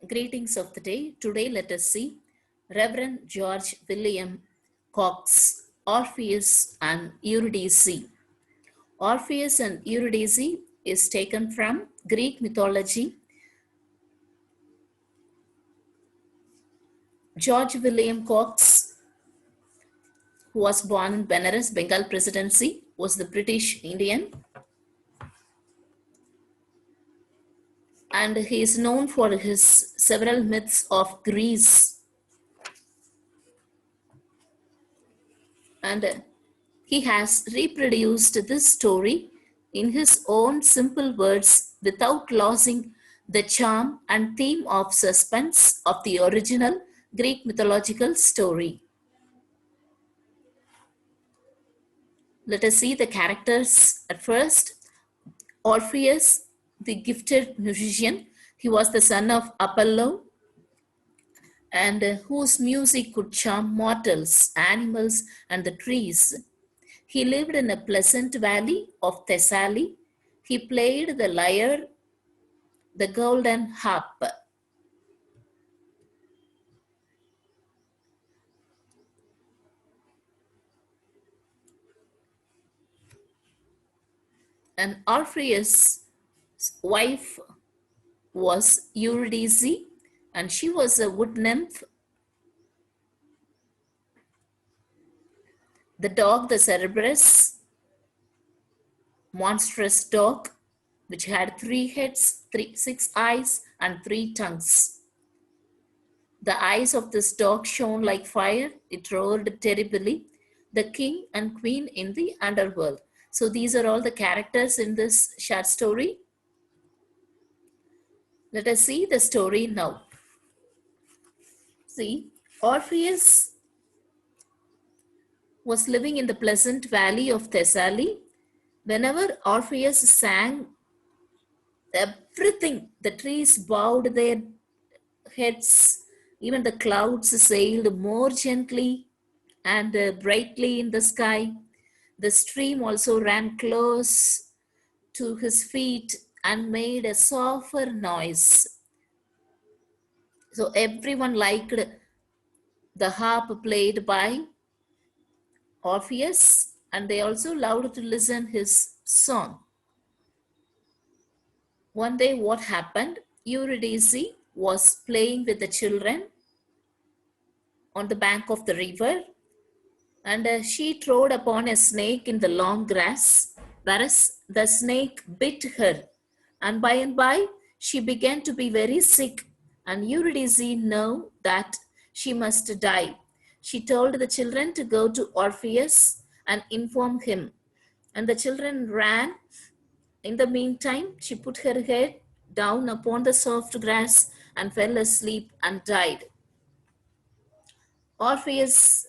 Greetings of the day. Today, let us see Reverend George William Cox, Orpheus and Eurydice. Orpheus and Eurydice is taken from Greek mythology. George William Cox, who was born in Benares, Bengal Presidency, was the British Indian, and he is known for his several myths of Greece. And he has reproduced this story in his own simple words without losing the charm and theme of suspense of the original Greek mythological story. Let us see the characters at first. Orpheus, the gifted musician, he was the son of Apollo, and whose music could charm mortals, animals, and the trees. He lived in a pleasant valley of Thessaly. He played the lyre, the golden harp. And Orpheus' wife was Eurydice, and she was a wood nymph. The dog, the Cerberus, monstrous dog, which had 3 heads, 6 eyes, and 3 tongues. The eyes of this dog shone like fire. It roared terribly. The king and queen in the underworld. So these are all the characters in this short story. Let us see the story now. See, Orpheus was living in the pleasant valley of Thessaly. Whenever Orpheus sang, everything, the trees bowed their heads, even the clouds sailed more gently and brightly in the sky. The stream also ran close to his feet and made a softer noise. So everyone liked the harp played by Orpheus, and they also loved to listen his song. One day what happened? Eurydice was playing with the children on the bank of the river, and she trod upon a snake in the long grass, whereas the snake bit her, and by she began to be very sick, and Eurydice knew that she must die. She told the children to go to Orpheus and inform him, and the children ran. In the meantime, she put her head down upon the soft grass and fell asleep and died. Orpheus,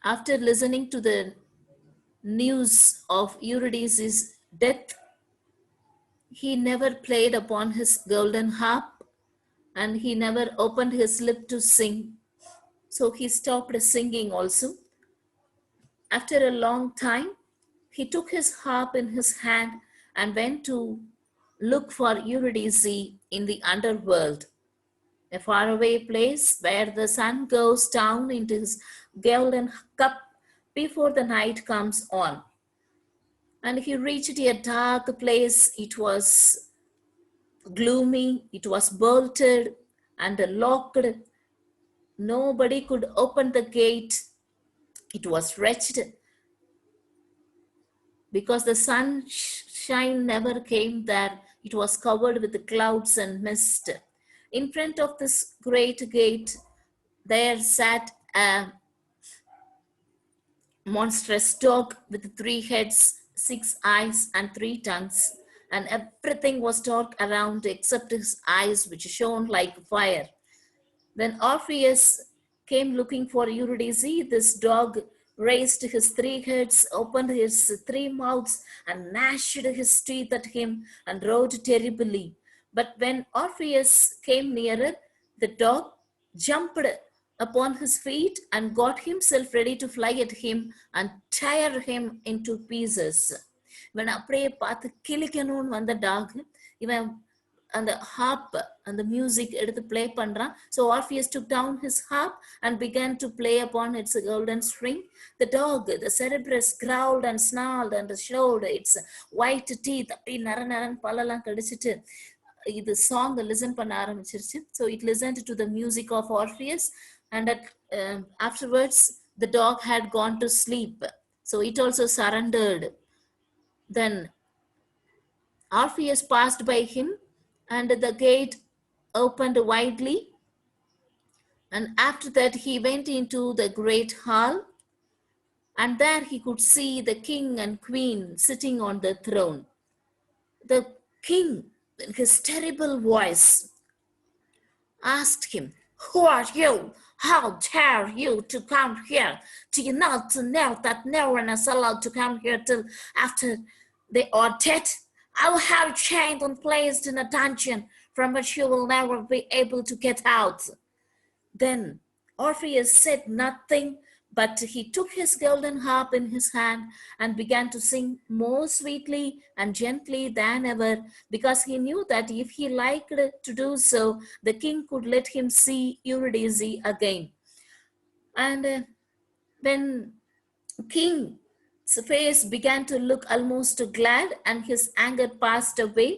after listening to the news of Eurydice's death, he never played upon his golden harp, and he never opened his lip to sing. So he stopped singing also. After a long time, he took his harp in his hand and went to look for Eurydice in the underworld, a faraway place where the sun goes down into his golden cup before the night comes on. And he reached a dark place. It was gloomy, it was bolted and locked. Nobody could open the gate. It was wretched because the sunshine never came there. It was covered with clouds and mist. In front of this great gate, there sat a monstrous dog with 3 heads, 6 eyes, and 3 tongues, and everything was dark around except his eyes, which shone like fire. When Orpheus came looking for Eurydice, this dog raised his 3 heads, opened his 3 mouths, and gnashed his teeth at him and roared terribly. But when Orpheus came nearer, the dog jumped upon his feet and got himself ready to fly at him and tear him into pieces. இவன் அப்படியே பார்த்து கிழிக்கணும்னு வந்த talk, இவன் and the harp and the music எடுத்து play பண்றான். So Orpheus took down his harp and began to play upon its golden string. The dog, the Cerberus, growled and snarled and showed its white teeth. அப்படி நர நரன் பல்லெல்லாம் கடிச்சிட்டு இது song listen பண்ண ஆரம்பிச்சிருச்சு. So it listened to the music of Orpheus, and afterwards the dog had gone to sleep. So it also surrendered. Then Orpheus passed by him, and the gate opened widely, and after that he went into the great hall, and there he could see the king and queen sitting on the throne. The king, in his terrible voice, asked him, "Who are you? How dare you to come here? Do you not know that no one is allowed to come here till after they are dead? I will have you chained and placed in a dungeon from which you will never be able to get out." Then Orpheus said nothing, but he took his golden harp in his hand and began to sing more sweetly and gently than ever, because he knew that if he liked to do so, the king could let him see Eurydice again. And when King's face began to look almost glad and his anger passed away,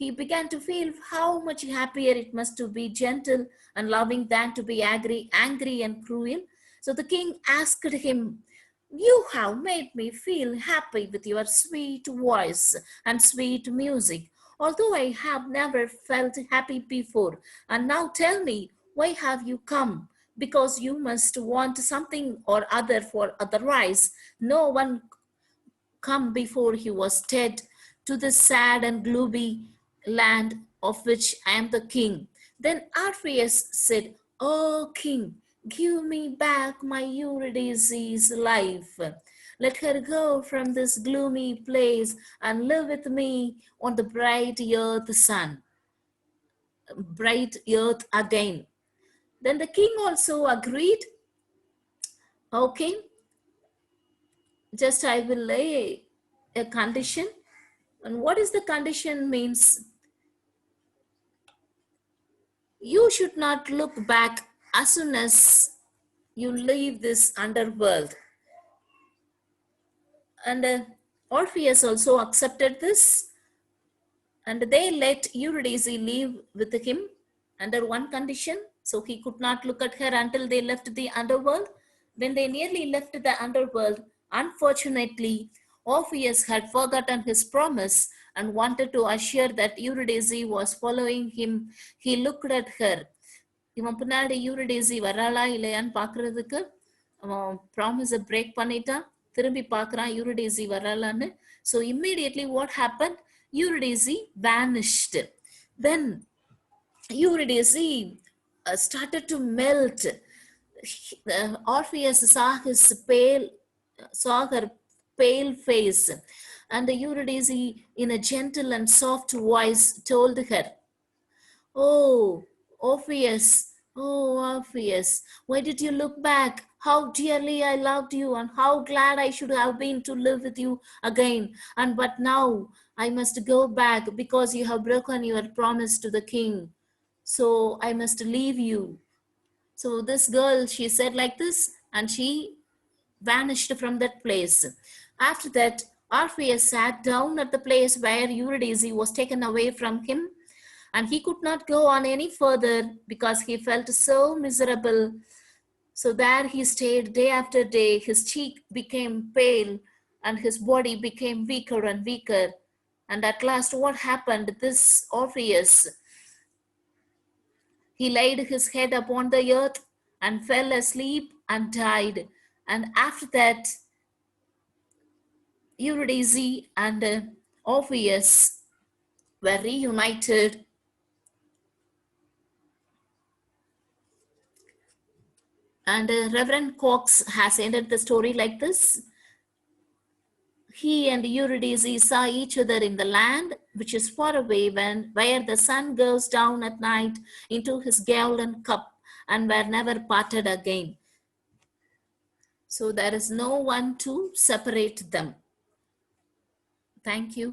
he began to feel how much happier it must to be gentle and loving than to be angry and cruel. So the king asked him, "You have made me feel happy with your sweet voice and sweet music, although I have never felt happy before. And now tell me, why have you come? Because you must want something or other, for otherwise no one come before he was dead to this sad and gloomy land of which I am the king." Then Orpheus said, "O king, give me back my Eurydice's life. Let her go from this gloomy place and live with me on the bright earth again." Then the king also agreed. "Okay, just I will lay a condition." And what is the condition means? You should not look back as soon as you leave this underworld. And Orpheus also accepted this, and they let Eurydice leave with him under one condition. So he could not look at her until they left the underworld. When they nearly left the underworld, unfortunately, Orpheus had forgotten his promise and wanted to assure that Eurydice was following him. He looked at her. இவன் பின்னாடி யூரிடிசி வராளா இல்லையான்னு பார்க்கறதுக்கு அவன் ப்ராமிஸை break பண்ணிட்டான். திரும்பி பார்க்குறான் யூரிடிசி வராளான்னு. So immediately what happened? Eurydice vanished. Then Eurydice started to melt. Orpheus saw her pale face, and Eurydice, in a gentle and soft voice, told her, "Oh, Orpheus, oh, Orpheus, why did you look back? How dearly I loved you, and how glad I should have been to live with you again. But now I must go back because you have broken your promise to the king. So I must leave you." So this girl, she said like this, and she vanished from that place. After that, Orpheus sat down at the place where Eurydice was taken away from him, and he could not go on any further because he felt so miserable. So there he stayed day after day. His cheek became pale and his body became weaker and weaker. And at last, what happened? This Orpheus, he laid his head upon the earth and fell asleep and died. And after that, Eurydice and Orpheus were reunited. And Reverend Cox has ended the story like this. He and Eurydice saw each other in the land which is far away, where the sun goes down at night into his golden cup, and were never parted again. So there is no one to separate them. Thank you.